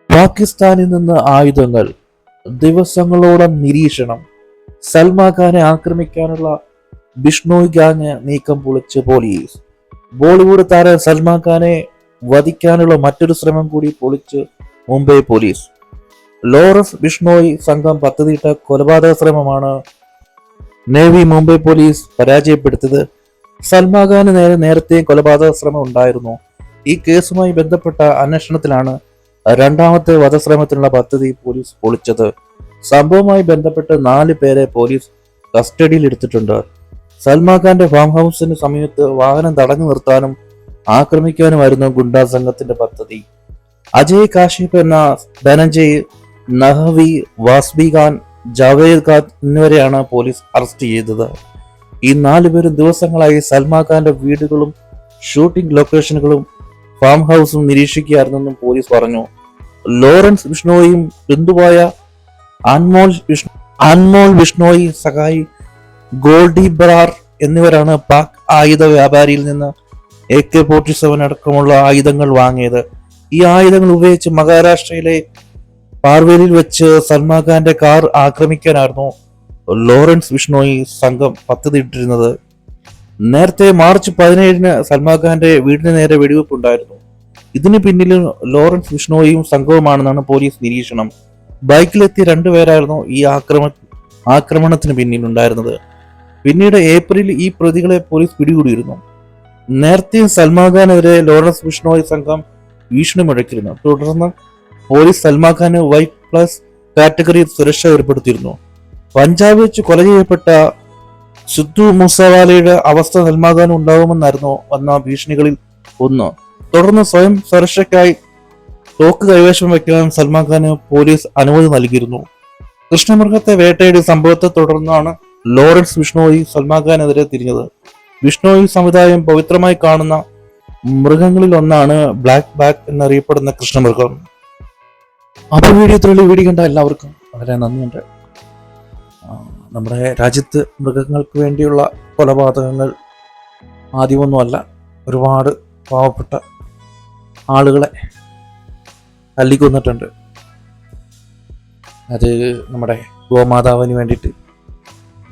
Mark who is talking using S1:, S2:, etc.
S1: പാകിസ്ഥാനിൽ നിന്ന് ആയുധങ്ങൾ, ദിവസങ്ങളോളം നിരീക്ഷണം, സൽമാൻ ഖാനെ ആക്രമിക്കാനുള്ള ബിഷ്ണോയ് ഗ്യാങ് നീക്കം പൊളിച്ച് പോലീസ്. ബോളിവുഡ് താരം സൽമാൻ ഖാനെ വധിക്കാനുള്ള മറ്റൊരു ശ്രമം കൂടി പൊളിച്ച് മുംബൈ പോലീസ്. ലോറൻസ് ബിഷ്ണോയ് സംഘം പദ്ധതിയിട്ട കൊലപാതക ശ്രമമാണ് നേവി മുംബൈ പോലീസ് പരാജയപ്പെടുത്തിയത്. സൽമാൻ ഖാന് നേരത്തെ കൊലപാതക ശ്രമം ഉണ്ടായിരുന്നു. ഈ കേസുമായി ബന്ധപ്പെട്ട അന്വേഷണത്തിലാണ് രണ്ടാമത്തെ വധശ്രമത്തിനുള്ള പദ്ധതി പോലീസ് പൊളിച്ചത്. സംഭവവുമായി ബന്ധപ്പെട്ട് 4 പേരെ പോലീസ് കസ്റ്റഡിയിൽ എടുത്തിട്ടുണ്ട്. സൽമാൻ ഖാന്റെ ഫാം ഹൗസിന് സമീപത്ത് വാഹനം തടഞ്ഞു നിർത്താനും ആക്രമിക്കാനുമായിരുന്നു ഗുണ്ടാ സംഘത്തിന്റെ പദ്ധതി. അജയ് കാശ്യപ് എന്ന ധനഞ്ജയ്, നഹവി, വാസ്ബി ഖാൻ, ജാവേദ് ഖാൻ എന്നിവരെയാണ് പോലീസ് അറസ്റ്റ് ചെയ്തത്. ഈ 4 പേരും ദിവസങ്ങളായി സൽമാൻ ഖാന്റെ വീടുകളും ഷൂട്ടിംഗ് ലൊക്കേഷനുകളും ഫാം ഹൗസും നിരീക്ഷിക്കുകയായിരുന്നെന്നും പോലീസ് പറഞ്ഞു. ലോറൻസ് ബിഷ്ണോയും ബന്ധുവായ അൻമോൾ ബിഷ്ണോയി സഹായി ഗോൾഡി ബറാർ എന്നിവരാണ് പാക് ആയുധ വ്യാപാരിയിൽ നിന്ന് AK-47 അടക്കമുള്ള ആയുധങ്ങൾ വാങ്ങിയത്. ഈ ആയുധങ്ങൾ ഉപയോഗിച്ച് മഹാരാഷ്ട്രയിലെ പാർവേലിൽ വെച്ച് സൽമാൻ ഖാന്റെ കാർ ആക്രമിക്കാനായിരുന്നു ലോറൻസ് ബിഷ്ണോയി സംഘം പദ്ധതിയിട്ടിരുന്നത്. നേരത്തെ മാർച്ച് 17-ന് സൽമാൻ ഖാന്റെ വീടിന് നേരെ വെടിവെപ്പ് ഉണ്ടായിരുന്നു. ഇതിന് പിന്നിൽ ലോറൻസ് ബിഷ്ണോയും സംഘവുമാണെന്നാണ് പോലീസ് നിരീക്ഷണം. ബൈക്കിലെത്തിയ 2 പേരായിരുന്നു ഈ ആക്രമണത്തിന് പിന്നിലുണ്ടായിരുന്നത്. പിന്നീട് ഏപ്രിലിൽ ഈ പ്രതികളെ പോലീസ് പിടികൂടിയിരുന്നു. നേരത്തെ സൽമാൻ ഖാനെതിരെ ലോറൻസ് ബിഷ്ണോയി സംഘം ഭീഷണി മുഴക്കിയിരുന്നു. തുടർന്ന് പോലീസ് സൽമാൻ ഖാന് Y+ കാറ്റഗറിയിൽ സുരക്ഷ ഏർപ്പെടുത്തിയിരുന്നു. പഞ്ചാബ് വെച്ച് കൊല ചെയ്യപ്പെട്ട സിദ്ധു മൂസവാലയുടെ അവസ്ഥ സൽമാൻ ഖാൻ ഉണ്ടാകുമെന്നായിരുന്നു വന്ന ഭീഷണികളിൽ ഒന്ന്. തുടർന്ന് സ്വയം സുരക്ഷയ്ക്കായി തോക്ക് കൈവശം വയ്ക്കാൻ സൽമാൻ ഖാന് പോലീസ് അനുമതി നൽകിയിരുന്നു. കൃഷ്ണമൃഗത്തെ വേട്ടയുടെ സംഭവത്തെ തുടർന്നാണ് ലോറൻസ് ബിഷ്ണോയി സൽമാൻ ഖാനെതിരെ തിരിഞ്ഞത്. ബിഷ്ണോയി സമുദായം പവിത്രമായി കാണുന്ന മൃഗങ്ങളിൽ ഒന്നാണ് ബ്ലാക്ക് ബാക്ക് എന്നറിയപ്പെടുന്ന കൃഷ്ണമൃഗം. അപ്പോൾ വീഡിയോ കണ്ട എല്ലാവർക്കും വളരെ നന്ദിയുണ്ട്. നമ്മുടെ രാജ്യത്ത് മൃഗങ്ങൾക്ക് വേണ്ടിയുള്ള കൊലപാതകങ്ങൾ ആദ്യമൊന്നുമല്ല. ഒരുപാട് പാവപ്പെട്ട ആളുകളെ തല്ലിക്കൊന്നിട്ടുണ്ട്. അത് നമ്മുടെ ഗോമാതാവിന് വേണ്ടിയിട്ട്